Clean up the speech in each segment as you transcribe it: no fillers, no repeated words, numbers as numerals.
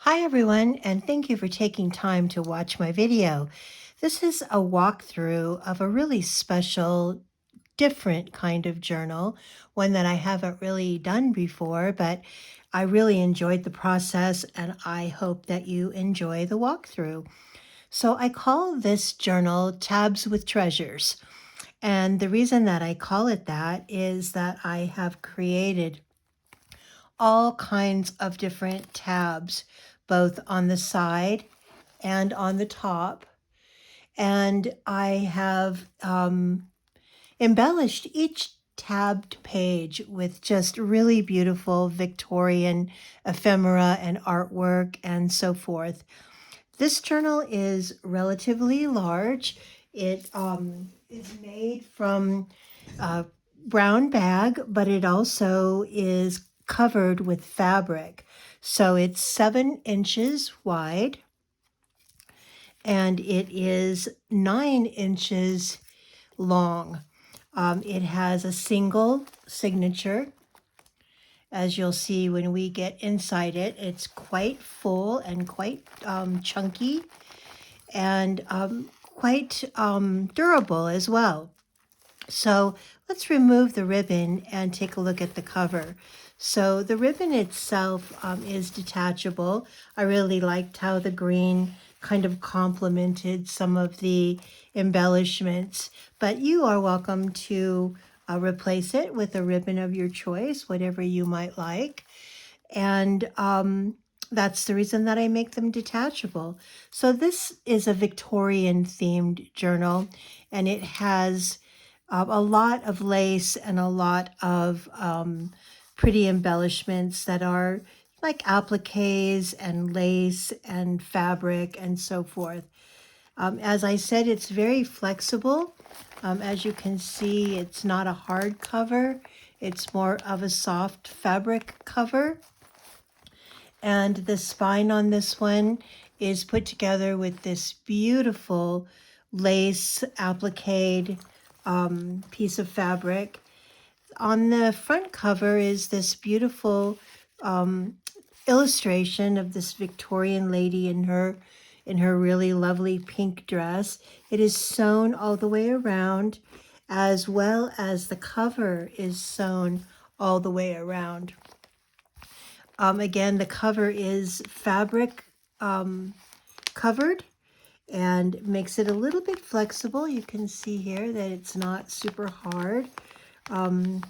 Hi everyone, and thank you for taking time to watch my video. This is a walkthrough of a really special, different kind of journal, one that I haven't really done before, but I really enjoyed the process and I hope that you enjoy the walkthrough. So I call this journal Tabs with Treasures. And the reason that I call it that is that I have created all kinds of different tabs, both on the side and on the top. And I have embellished each tabbed page with just really beautiful Victorian ephemera and artwork and so forth. This journal is relatively large. It is made from brown bag, but it also is covered with fabric. So it's 7 inches wide and it is 9 inches long. It has a single signature. As you'll see when we get inside it, it's quite full and quite chunky and quite durable as well. So let's remove the ribbon and take a look at the cover. So the ribbon itself is detachable. I really liked how the green kind of complemented some of the embellishments, but you are welcome to replace it with a ribbon of your choice, whatever you might like. And that's the reason that I make them detachable. So this is a Victorian themed journal, and it has a lot of lace and a lot of pretty embellishments that are like appliques and lace and fabric and so forth. As I said, it's very flexible. As you can see, it's not a hard cover. It's more of a soft fabric cover. And the spine on this one is put together with this beautiful lace applique piece of fabric. On the front cover is this beautiful illustration of this Victorian lady in her really lovely pink dress. It is sewn all the way around, as well as the cover is sewn all the way around. Again, the cover is fabric covered and makes it a little bit flexible. You can see here that it's not super hard. And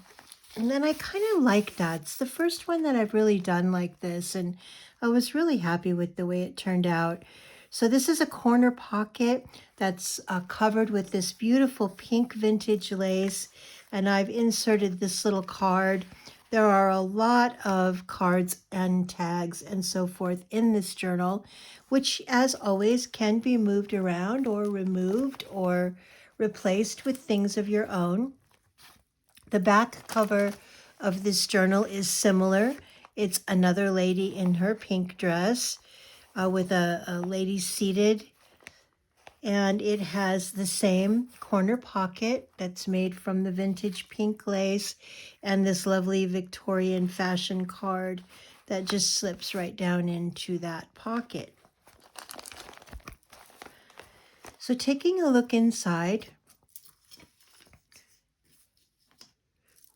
then I kind of like that. It's the first one that I've really done like this, and I was really happy with the way it turned out. So this is a corner pocket that's covered with this beautiful pink vintage lace, and I've inserted this little card. There are a lot of cards and tags and so forth in this journal, which, as always, can be moved around or removed or replaced with things of your own. The back cover of this journal is similar. It's another lady in her pink dress with a lady seated, and it has the same corner pocket that's made from the vintage pink lace and this lovely Victorian fashion card that just slips right down into that pocket. So taking a look inside,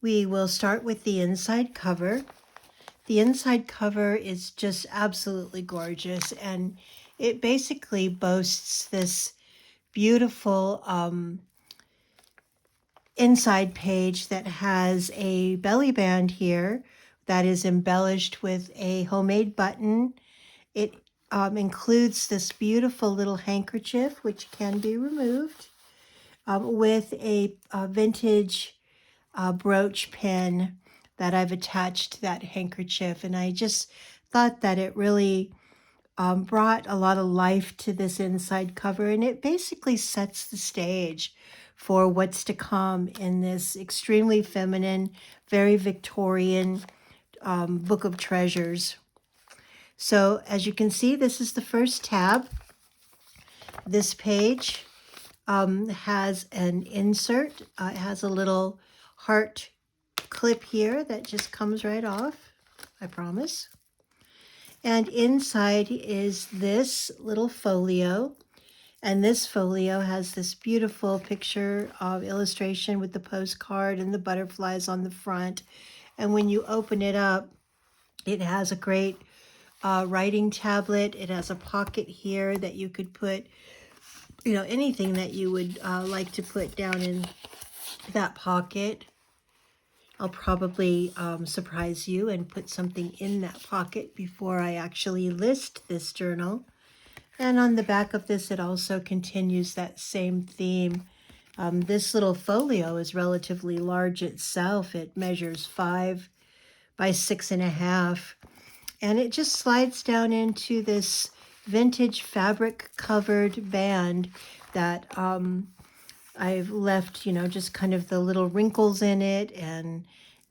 we will start with the inside cover. The inside cover is just absolutely gorgeous, and it basically boasts this beautiful inside page that has a belly band here that is embellished with a homemade button. It includes this beautiful little handkerchief, which can be removed, with a vintage brooch pin that I've attached to that handkerchief. And I just thought that it really brought a lot of life to this inside cover, and it basically sets the stage for what's to come in this extremely feminine, very Victorian book of treasures. So as you can see, this is the first tab. This page has an insert. It has a little heart clip here that just comes right off, I promise. And inside is this little folio. And this folio has this beautiful picture of illustration with the postcard and the butterflies on the front. And when you open it up, it has a great writing tablet. It has a pocket here that you could put, anything that you would like to put down in that pocket. I'll probably surprise you and put something in that pocket before I actually list this journal. And on the back of this, it also continues that same theme. This little folio is relatively large itself. It measures 5 by 6.5. And it just slides down into this vintage fabric covered band that I've left, just kind of the little wrinkles in it, and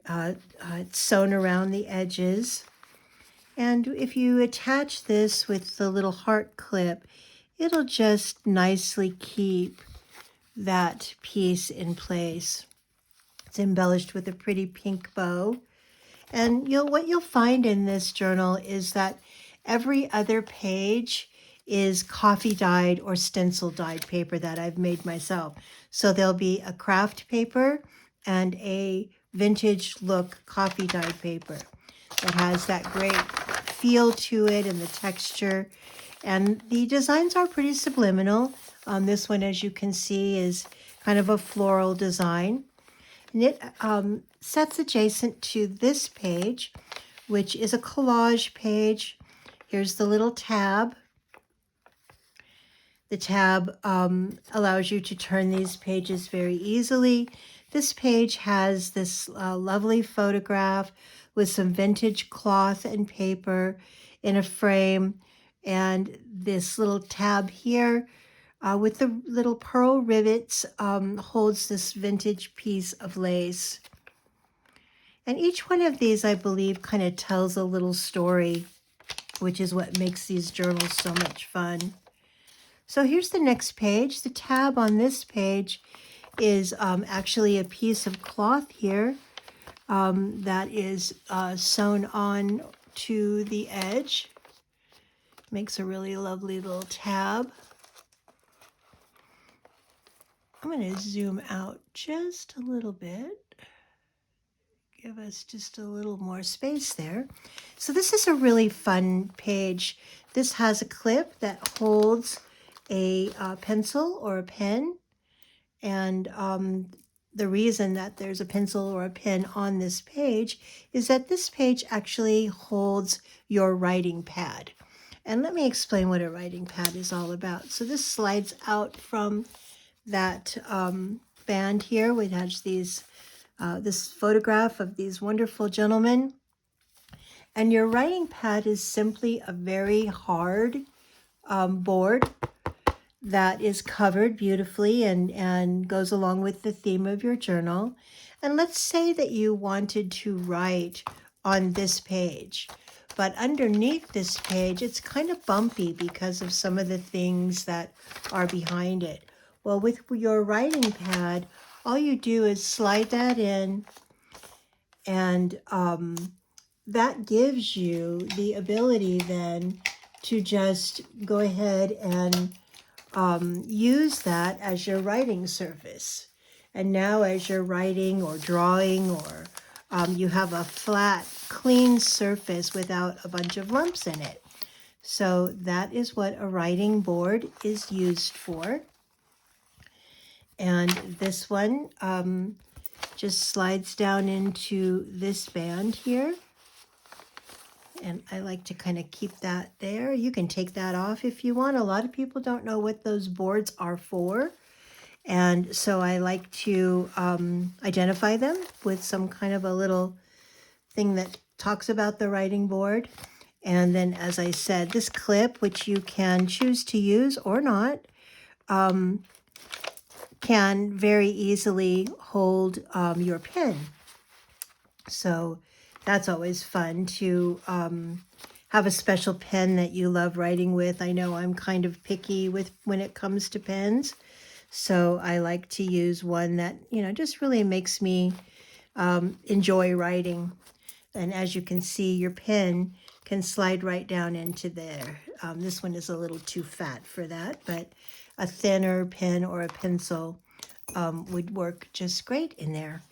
it's sewn around the edges. And if you attach this with the little heart clip, it'll just nicely keep that piece in place. It's embellished with a pretty pink bow. And what you'll find in this journal is that every other page is coffee dyed or stencil dyed paper that I've made myself. So there'll be a craft paper and a vintage look coffee dyed paper that has that great feel to it and the texture. And the designs are pretty subliminal. This one, as you can see, is kind of a floral design. And it sets adjacent to this page, which is a collage page. Here's the little tab. The tab allows you to turn these pages very easily. This page has this lovely photograph with some vintage cloth and paper in a frame, and this little tab here with the little pearl rivets holds this vintage piece of lace. And each one of these, I believe, kind of tells a little story, which is what makes these journals so much fun. So here's the next page. The tab on this page is actually a piece of cloth here that is sewn on to the edge. Makes a really lovely little tab. I'm going to zoom out just a little bit. Give us just a little more space there. So this is a really fun page. This has a clip that holds a pencil or a pen. And the reason that there's a pencil or a pen on this page is that this page actually holds your writing pad. And let me explain what a writing pad is all about. So this slides out from that band here, which has these this photograph of these wonderful gentlemen. And your writing pad is simply a very hard board that is covered beautifully and goes along with the theme of your journal. And let's say that you wanted to write on this page, but underneath this page, it's kind of bumpy because of some of the things that are behind it. Well, with your writing pad, all you do is slide that in, and that gives you the ability then to just go ahead and use that as your writing surface. And now as you're writing or drawing, or you have a flat, clean surface without a bunch of lumps in it. So that is what a writing board is used for. And this one just slides down into this band here. And I like to kind of keep that there. You can take that off if you want. A lot of people don't know what those boards are for. And so I like to identify them with some kind of a little thing that talks about the writing board. And then, as I said, this clip, which you can choose to use or not, can very easily hold your pen. So that's always fun to have a special pen that you love writing with. I know I'm kind of picky with when it comes to pens. So I like to use one that, just really makes me enjoy writing. And as you can see, your pen can slide right down into there. This one is a little too fat for that, but a thinner pen or a pencil would work just great in there.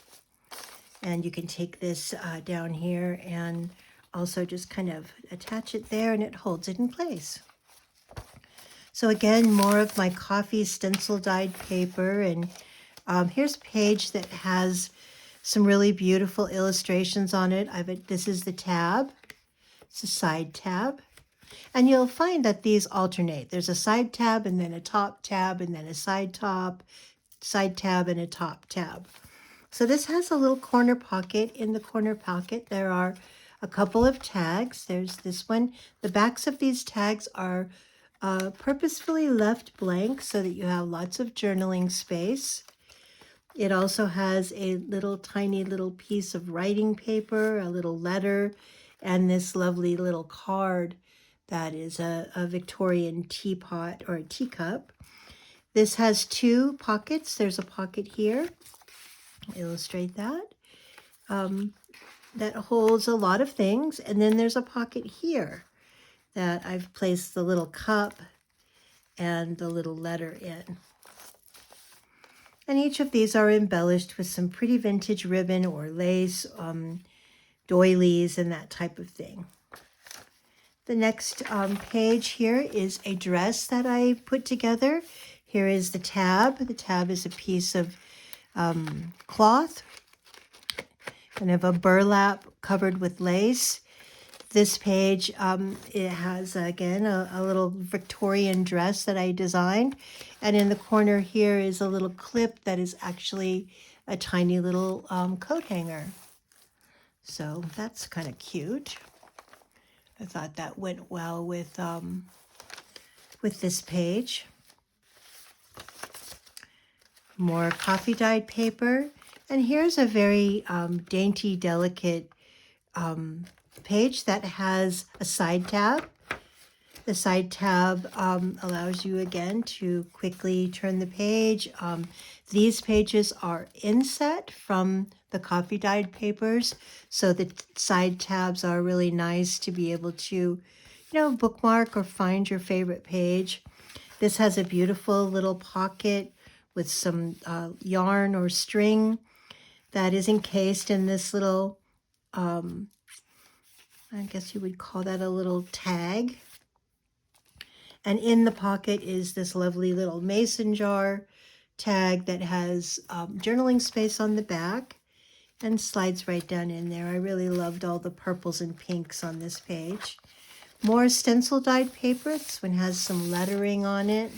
And you can take this down here and also just kind of attach it there, and it holds it in place. So again, more of my coffee stencil dyed paper, and here's a page that has some really beautiful illustrations on it. This is the tab. It's a side tab. And you'll find that these alternate. There's a side tab and then a top tab and then a side tab and a top tab. So this has a little corner pocket. In the corner pocket, there are a couple of tags. There's this one. The backs of these tags are purposefully left blank so that you have lots of journaling space. It also has a little tiny little piece of writing paper, a little letter, and this lovely little card that is a Victorian teapot or a teacup. This has two pockets. There's a pocket here. I'll illustrate that. That holds a lot of things. And then there's a pocket here that I've placed the little cup and the little letter in. And each of these are embellished with some pretty vintage ribbon or lace, doilies, and that type of thing. The next page here is a dress that I put together. Here is the tab. The tab is a piece of cloth, kind of a burlap covered with lace. This page, it has, again, a little Victorian dress that I designed. And in the corner here is a little clip that is actually a tiny little coat hanger. So that's kind of cute. I thought that went well with this page. More coffee dyed paper. And here's a very dainty, delicate page that has a side tab. The side tab allows you again to quickly turn the page. These pages are inset from the coffee dyed papers, so the side tabs are really nice to be able to, bookmark or find your favorite page. This has a beautiful little pocket with some yarn or string that is encased in this little, I guess you would call that a little tag. And in the pocket is this lovely little mason jar tag that has journaling space on the back and slides right down in there. I really loved all the purples and pinks on this page. More stencil dyed paper. This one has some lettering on it.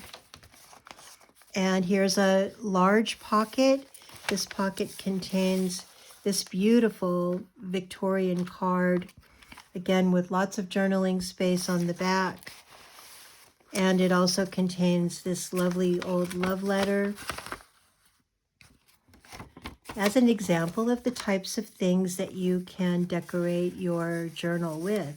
And here's a large pocket. This pocket contains this beautiful Victorian card, again with lots of journaling space on the back. And it also contains this lovely old love letter as an example of the types of things that you can decorate your journal with.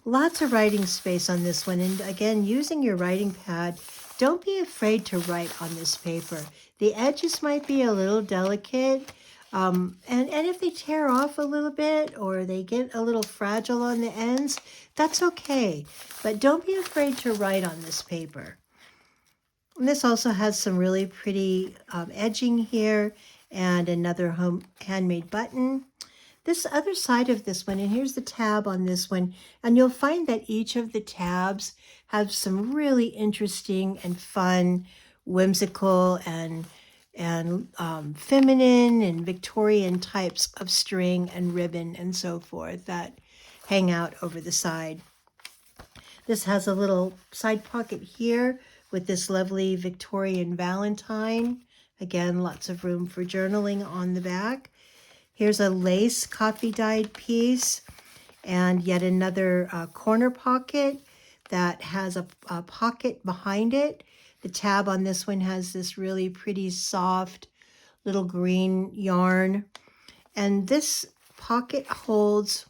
Lots of writing space on this one. And again, using your writing pad, don't be afraid to write on this paper. The edges might be a little delicate. And if they tear off a little bit or they get a little fragile on the ends, that's okay. But don't be afraid to write on this paper. And this also has some really pretty edging here and another handmade button. This other side of this one, and here's the tab on this one, and you'll find that each of the tabs have some really interesting and fun, whimsical and feminine and Victorian types of string and ribbon and so forth that hang out over the side. This has a little side pocket here with this lovely Victorian Valentine. Again, lots of room for journaling on the back. Here's a lace coffee dyed piece and yet another corner pocket that has a pocket behind it. The tab on this one has this really pretty soft little green yarn. And this pocket holds,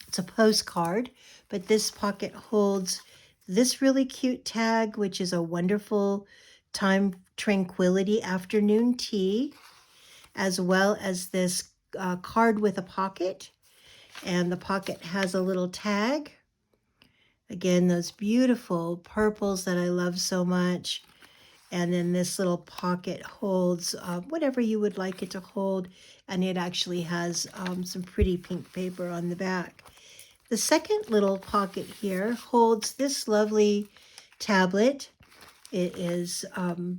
it's a postcard, but this pocket holds this really cute tag, which is a wonderful time tranquility afternoon tea, as well as this card with a pocket. And the pocket has a little tag. Again, those beautiful purples that I love so much. And then this little pocket holds whatever you would like it to hold. And it actually has some pretty pink paper on the back. The second little pocket here holds this lovely tablet. It is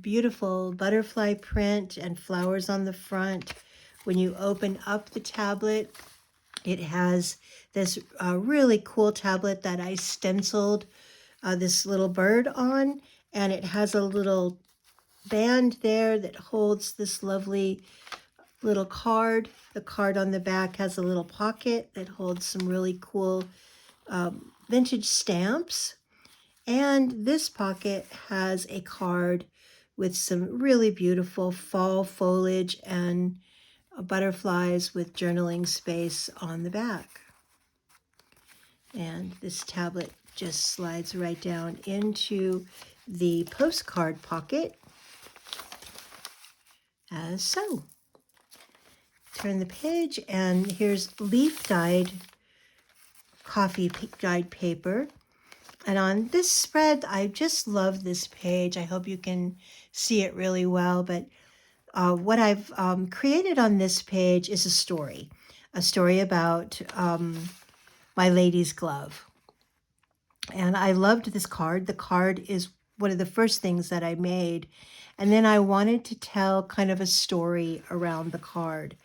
beautiful butterfly print and flowers on the front. When you open up the tablet, it has this really cool tablet that I stenciled this little bird on, and it has a little band there that holds this lovely little card. The card on the back has a little pocket that holds some really cool vintage stamps. And this pocket has a card with some really beautiful fall foliage and butterflies with journaling space on the back. And this tablet just slides right down into the postcard pocket, as so. Turn the page, and here's leaf-dyed coffee dyed paper. And on this spread, I just love this page. I hope you can see it really well, but what I've created on this page is a story about my lady's glove. And I loved this card. The card is one of the first things that I made. And then I wanted to tell kind of a story around the card.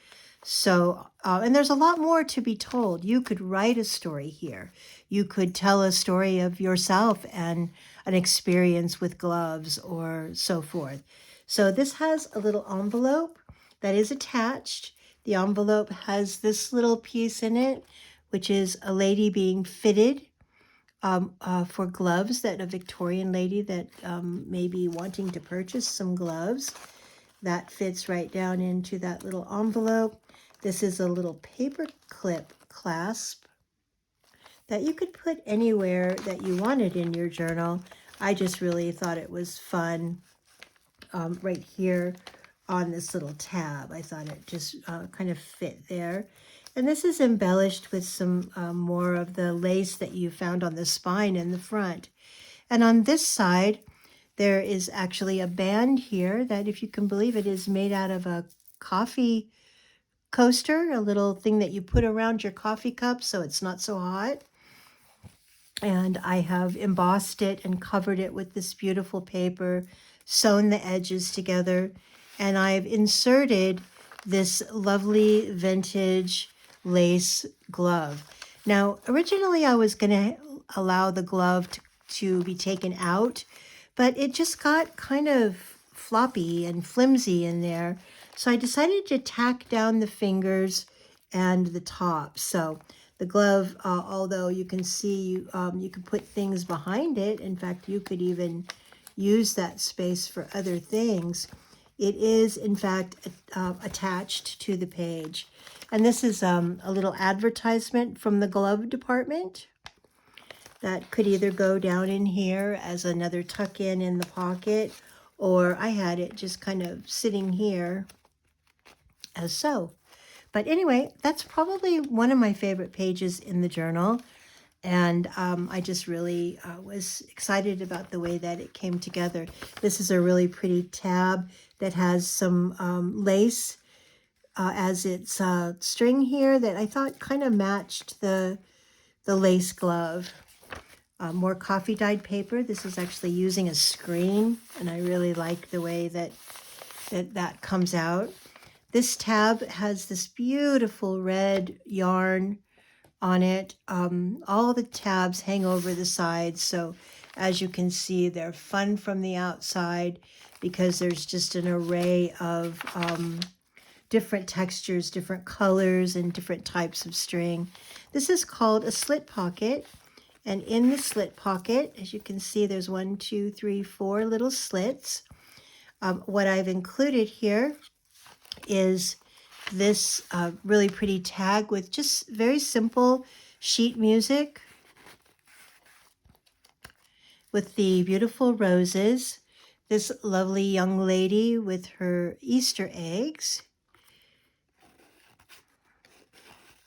So, and there's a lot more to be told. You could write a story here. You could tell a story of yourself and an experience with gloves or so forth. So this has a little envelope that is attached. The envelope has this little piece in it, which is a lady being fitted for gloves, that a Victorian lady that may be wanting to purchase some gloves. That fits right down into that little envelope. This is a little paper clip clasp that you could put anywhere that you wanted in your journal. I just really thought it was fun right here on this little tab. I thought it just kind of fit there. And this is embellished with some more of the lace that you found on the spine in the front. And on this side, there is actually a band here that, if you can believe it, is made out of a coffee coaster, a little thing that you put around your coffee cup so it's not so hot. And I have embossed it and covered it with this beautiful paper, sewn the edges together, and I've inserted this lovely vintage lace glove. Now, originally I was going to allow the glove to be taken out, but it just got kind of floppy and flimsy in there. So I decided to tack down the fingers and the top. So the glove, although you can see you can put things behind it. In fact, you could even use that space for other things. It is, in fact, attached to the page. And this is a little advertisement from the glove department that could either go down in here as another tuck-in in the pocket, or I had it just kind of sitting here as so. But anyway, that's probably one of my favorite pages in the journal. And I just really was excited about the way that it came together. This is a really pretty tab that has some lace as its string here that I thought kind of matched the lace glove. More coffee dyed paper. This is actually using a screen, and I really like the way that comes out. This tab has this beautiful red yarn on it. All the tabs hang over the sides, so as you can see, they're fun from the outside because there's just an array of different textures, different colors, and different types of string. This is called a slit pocket, and in the slit pocket, as you can see, there's 1, 2, 3, 4 little slits. What I've included here is this really pretty tag with just very simple sheet music with the beautiful roses, this lovely young lady with her Easter eggs,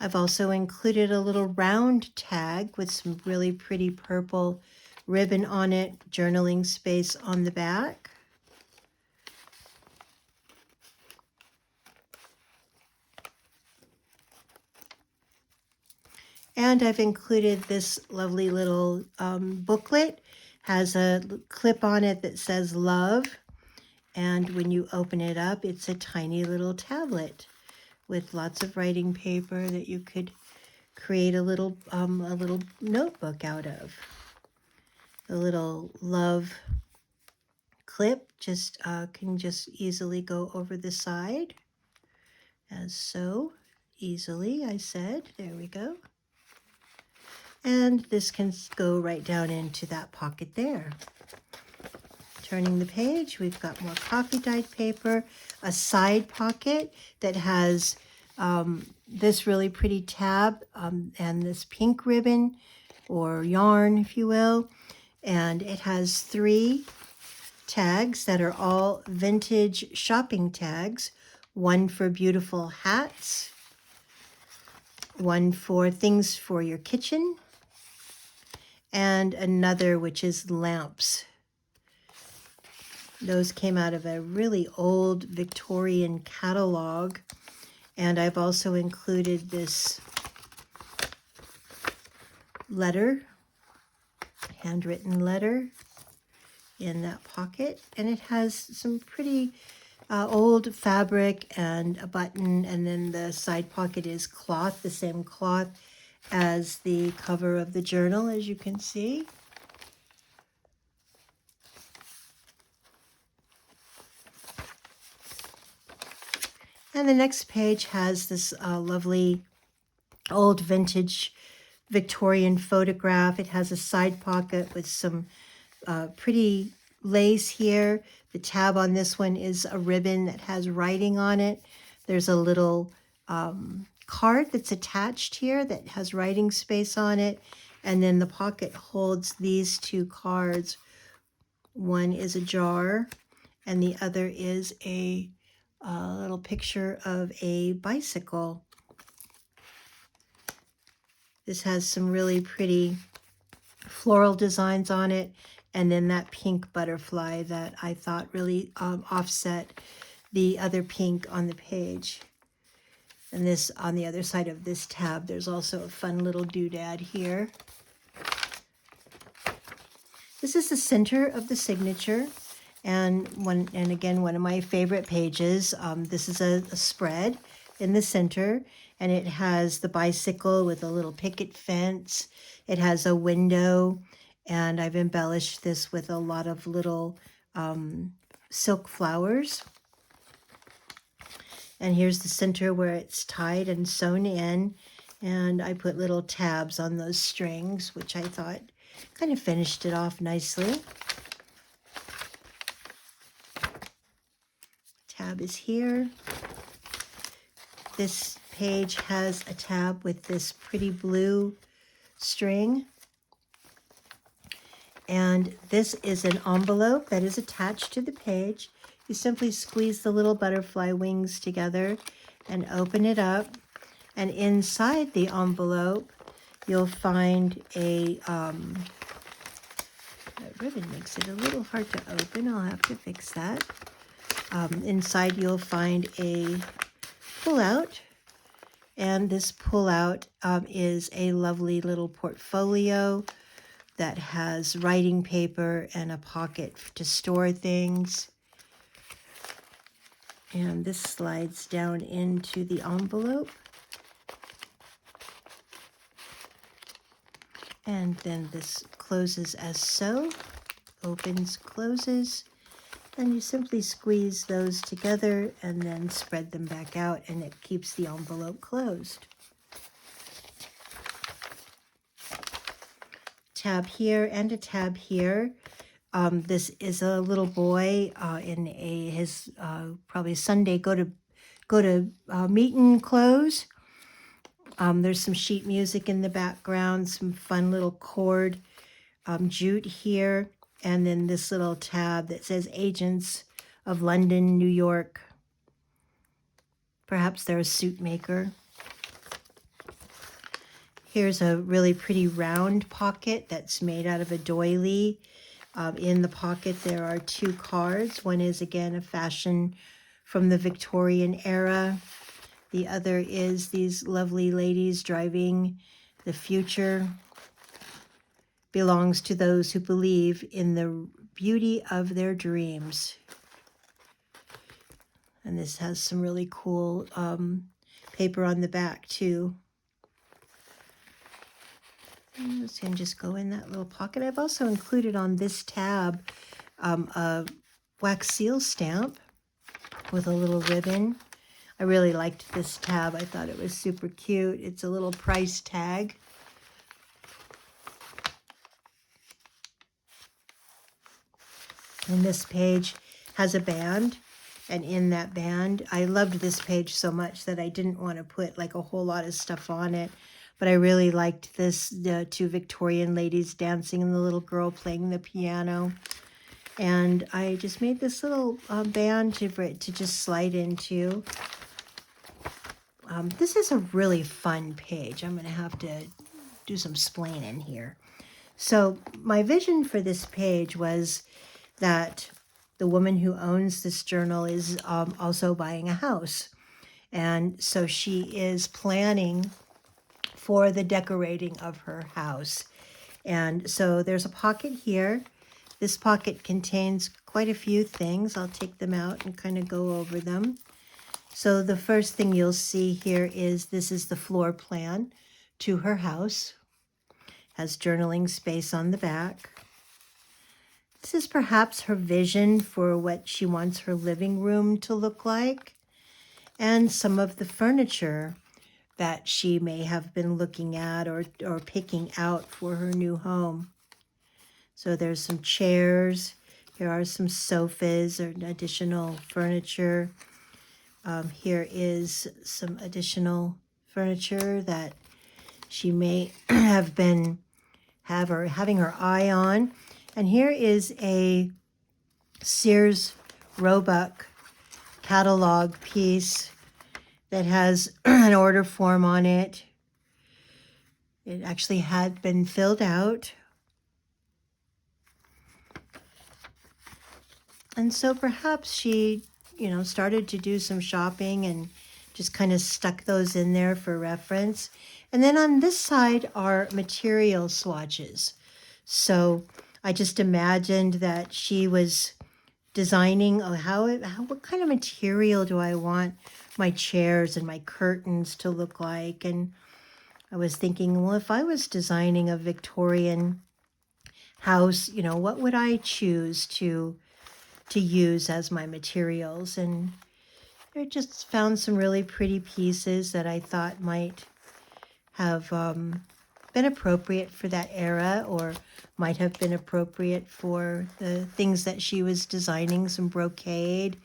I've also included a little round tag with some really pretty purple ribbon on it, journaling space on the back. And I've included this lovely little booklet. Has a clip on it that says love. And when you open it up, it's a tiny little tablet with lots of writing paper that you could create a little notebook out of. The little love clip just can just easily go over the side, as so. Easily, I said. There we go. And this can go right down into that pocket there. Turning the page, we've got more coffee dyed paper, a side pocket that has this really pretty tab and this pink ribbon or yarn, if you will. And it has 3 tags that are all vintage shopping tags. One for beautiful hats, one for things for your kitchen, and another which is lamps. Those came out of a really old Victorian catalog. And I've also included this letter, handwritten letter, in that pocket. And it has some pretty old fabric and a button. And then the side pocket is cloth, the same cloth as the cover of the journal, as you can see. And the next page has this lovely old vintage Victorian photograph. It has a side pocket with some pretty lace here. The tab on this one is a ribbon that has writing on it. There's a little card that's attached here that has writing space on it. And then the pocket holds these 2 cards. One is a jar and the other is a little picture of a bicycle. This has some really pretty floral designs on it, and then that pink butterfly that I thought really offset the other pink on the page. And this, on the other side of this tab, there's also a fun little doodad here. This is the center of the signature. And again, one of my favorite pages. This is a spread in the center, and it has the bicycle with a little picket fence. It has a window, and I've embellished this with a lot of little silk flowers. And here's the center where it's tied and sewn in, and I put little tabs on those strings, which I thought kind of finished it off nicely. Tab is here. This page has a tab with this pretty blue string. And this is an envelope that is attached to the page. You simply squeeze the little butterfly wings together and open it up. And inside the envelope, you'll find a that ribbon makes it a little hard to open. I'll have to fix that. Inside you'll find a pull-out, and this pull-out is a lovely little portfolio that has writing paper and a pocket to store things. And this slides down into the envelope. And then this closes as so, opens, closes. And you simply squeeze those together and then spread them back out, and it keeps the envelope closed. Tab here and a tab here. This is a little boy in his probably Sunday go to meeting clothes. There's some sheet music in the background, some fun little chord jute here. And then this little tab that says Agents of London, New York. Perhaps they're a suit maker. Here's a really pretty round pocket that's made out of a doily. In the pocket there are 2 cards. One is again a fashion from the Victorian era. The other is these lovely ladies driving the future. Belongs to those who believe in the beauty of their dreams. And this has some really cool paper on the back too. And this can just go in that little pocket. I've also included on this tab a wax seal stamp with a little ribbon. I really liked this tab. I thought it was super cute. It's a little price tag. And this page has a band. And in that band, I loved this page so much that I didn't want to put like a whole lot of stuff on it. But I really liked this, the 2 Victorian ladies dancing and the little girl playing the piano. And I just made this little band for it to just slide into. This is a really fun page. I'm going to have to do some splaining here. So my vision for this page was that the woman who owns this journal is also buying a house. And so she is planning for the decorating of her house. And so there's a pocket here. This pocket contains quite a few things. I'll take them out and kind of go over them. So the first thing you'll see here is this is the floor plan to her house. Has journaling space on the back. This is perhaps her vision for what she wants her living room to look like, and some of the furniture that she may have been looking at or picking out for her new home. So there's some chairs. Here are some sofas or additional furniture. Here is some additional furniture that she may have been having her eye on. And here is a Sears Roebuck catalog piece that has an order form on it. It actually had been filled out. And so perhaps she, started to do some shopping and just kind of stuck those in there for reference. And then on this side are material swatches. So I just imagined that she was designing what kind of material do I want my chairs and my curtains to look like. And I was thinking, well, if I was designing a Victorian house, what would I choose to use as my materials? And I just found some really pretty pieces that I thought might have been appropriate for that era, or might have been appropriate for the things that she was designing, some brocade,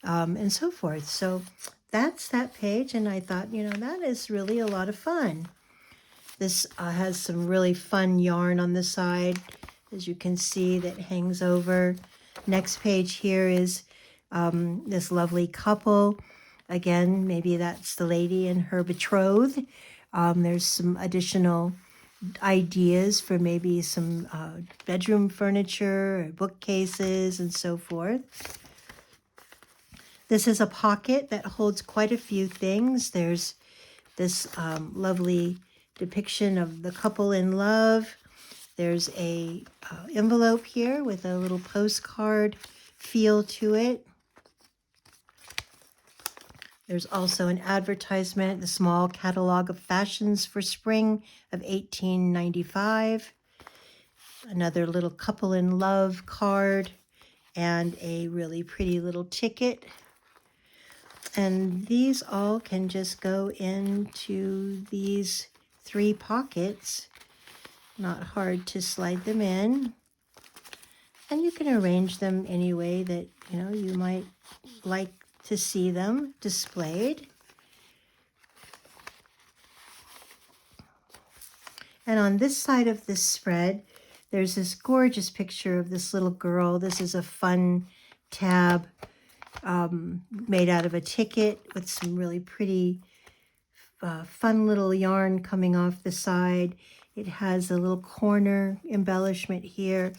and so forth. So that's that page, and I thought, that is really a lot of fun. This has some really fun yarn on the side, as you can see, that hangs over. Next page here is this lovely couple. Again, maybe that's the lady and her betrothed. There's some additional ideas for maybe some bedroom furniture, or bookcases, and so forth. This is a pocket that holds quite a few things. There's this lovely depiction of the couple in love. There's a envelope here with a little postcard feel to it. There's also an advertisement, the small catalog of fashions for spring of 1895. Another little couple in love card and a really pretty little ticket. And these all can just go into these 3 pockets. Not hard to slide them in. And you can arrange them any way that, you might like to see them displayed. And on this side of this spread, there's this gorgeous picture of this little girl. This is a fun tab made out of a ticket with some really pretty fun little yarn coming off the side. It has a little corner embellishment here.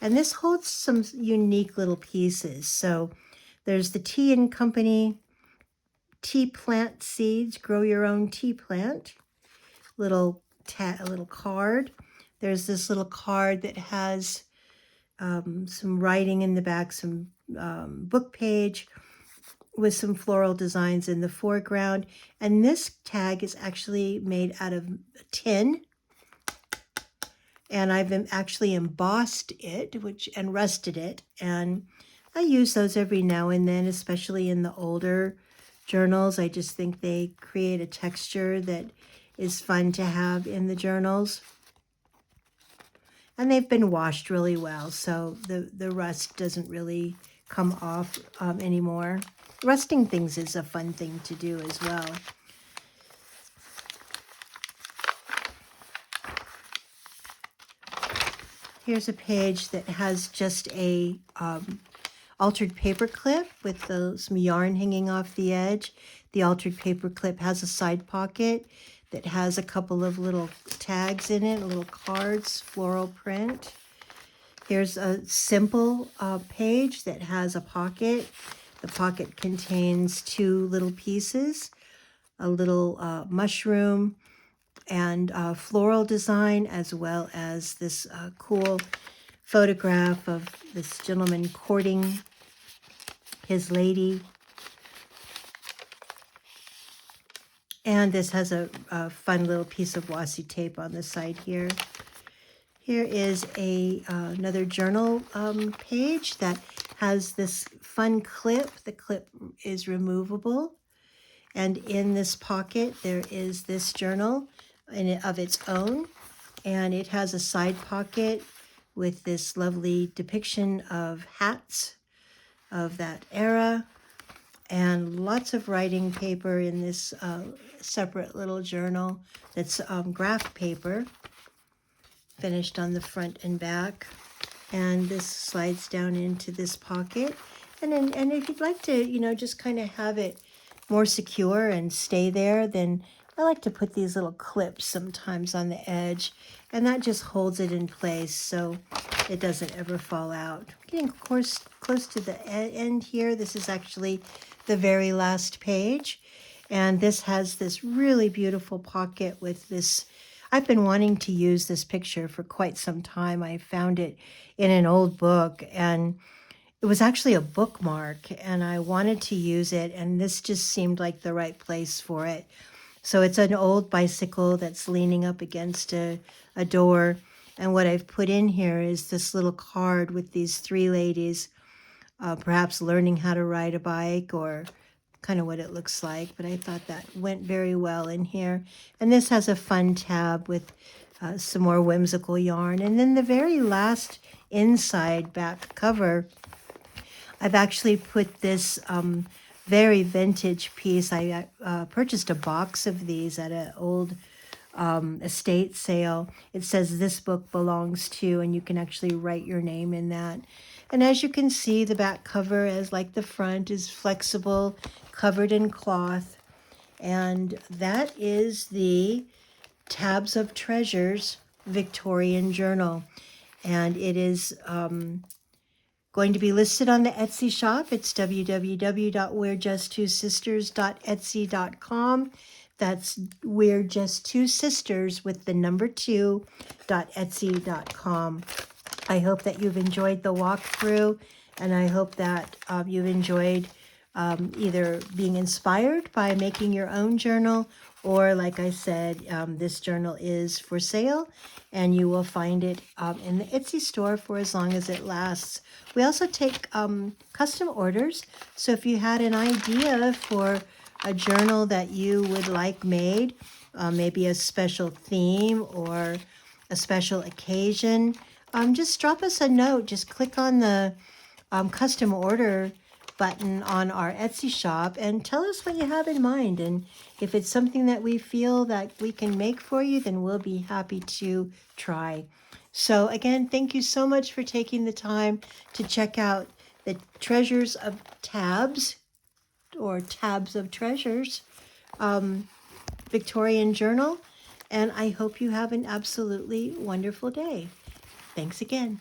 And this holds some unique little pieces. So there's the Tea and Company tea plant seeds, grow your own tea plant. A little card. There's this little card that has some writing in the back, some book page with some floral designs in the foreground. And this tag is actually made out of tin. And I've actually embossed it and rusted it. And I use those every now and then, especially in the older journals. I just think they create a texture that is fun to have in the journals. And they've been washed really well, so the rust doesn't really come off anymore. Rusting things is a fun thing to do as well. Here's a page that has just a altered paper clip with some yarn hanging off the edge. The altered paper clip has a side pocket that has a couple of little tags in it, little cards, floral print. Here's a simple page that has a pocket. The pocket contains two little pieces, a little mushroom and floral design, as well as this cool photograph of this gentleman courting his lady. And this has a fun little piece of washi tape on the side here. Here is another journal page that has this fun clip. The clip is removable. And in this pocket, there is this journal of its own. And it has a side pocket with this lovely depiction of hats of that era. And lots of writing paper in this separate little journal that's graph paper, finished on the front and back. And this slides down into this pocket. And if you'd like to, just kind of have it more secure and stay there, then I like to put these little clips sometimes on the edge, and that just holds it in place so it doesn't ever fall out. Getting, of course, close to the end here. This is actually the very last page, and this has this really beautiful pocket with this. I've been wanting to use this picture for quite some time. I found it in an old book, and it was actually a bookmark, and I wanted to use it, and this just seemed like the right place for it. So it's an old bicycle that's leaning up against a door, and what I've put in here is this little card with these three ladies, perhaps learning how to ride a bike, or kind of what it looks like, but I thought that went very well in here. And this has a fun tab with some more whimsical yarn. And then the very last inside back cover, I've actually put this very vintage piece. I purchased a box of these at an old estate sale. It says "This book belongs to," and you can actually write your name in that. And as you can see, the back cover, as like the front, is flexible, covered in cloth. And that is the Tabs of Treasures Victorian journal. And it is going to be listed on the Etsy shop. It's www.we'rejusttwosisters.etsy.com. That's We're Just Two Sisters with the number 2.etsy.com. I hope that you've enjoyed the walkthrough, and I hope that you've enjoyed either being inspired by making your own journal, or like I said, this journal is for sale, and you will find it in the Etsy store for as long as it lasts. We also take custom orders, so if you had an idea for a journal that you would like made, maybe a special theme or a special occasion, just drop us a note. Just click on the custom order button on our Etsy shop and tell us what you have in mind. And if it's something that we feel that we can make for you, then we'll be happy to try. So again, thank you so much for taking the time to check out the Treasures of Tabs, or Tabs of Treasures Victorian journal, and I hope you have an absolutely wonderful day. Thanks again.